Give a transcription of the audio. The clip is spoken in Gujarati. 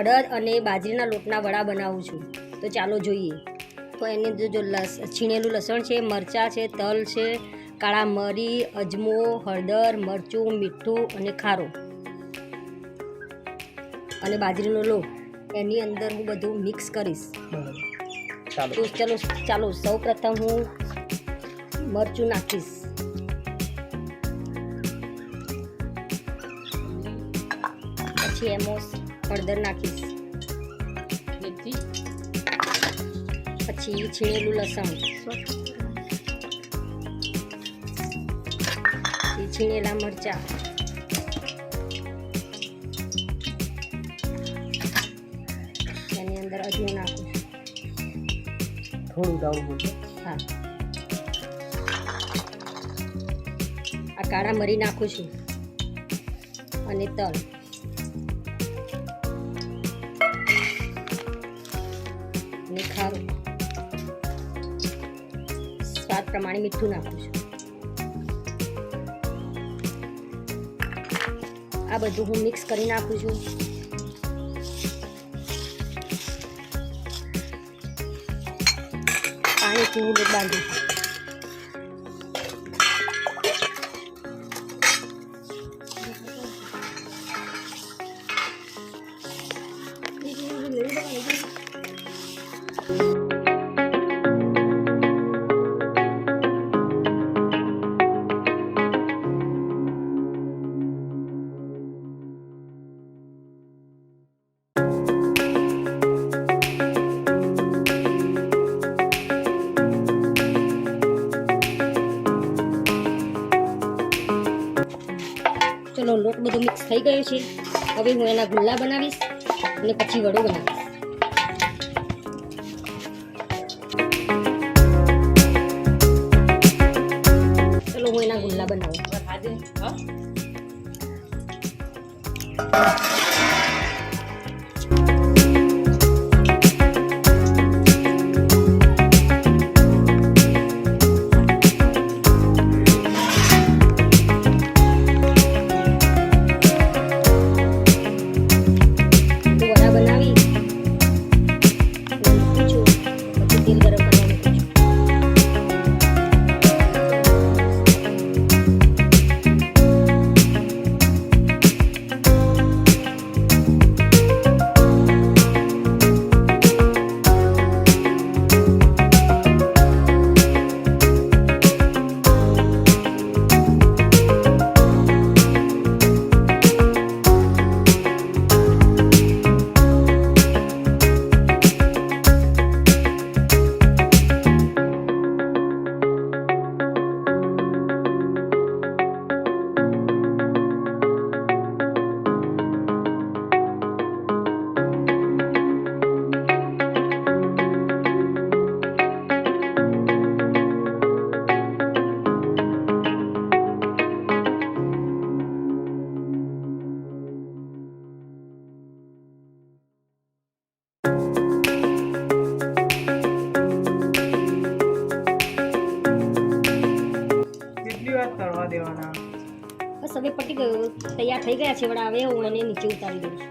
અડદ અને બાજરીના લોટના વડા બનાવું છું. તો ચાલો જોઈએ. તો એની અંદર જો છીણેલું લસણ છે, મરચાં છે, તલ છે, કાળા મરી, અજમો, હળદર, મરચું, મીઠું અને ખારો અને બાજરીનો લોટ એની અંદર હું બધું મિક્સ કરીશ. તો ચાલો સૌ પ્રથમ હું મરચું નાખીશ. પછી એમાં હળદર નાખીશ. પછી છીણેલું લસણ, છીણેલા મરચાં, એની અંદર અજમો નાખું થોડું દાવું. હા, આ કાળા મરી નાખું છું અને તલ અને ખારું, સ્વાદ પ્રમાણે મીઠું નાખું છું. આ બધું હું મિક્સ કરી નાખું છું. પાણીથી હું લોટ બાંધું છું. ચલો, લોટ બધો મિક્સ થઈ ગયો છે. હવે હું એના ગુલ્લા બનાવીશ અને પછી વડો બનાવીશ. ચલો, હું એના ગુલ્લા બનાવું. બસ હવે પટી ગયું, તૈયાર થઈ ગયા છે વડા. હવે હું એને નીચે ઉતારી દઉં છું.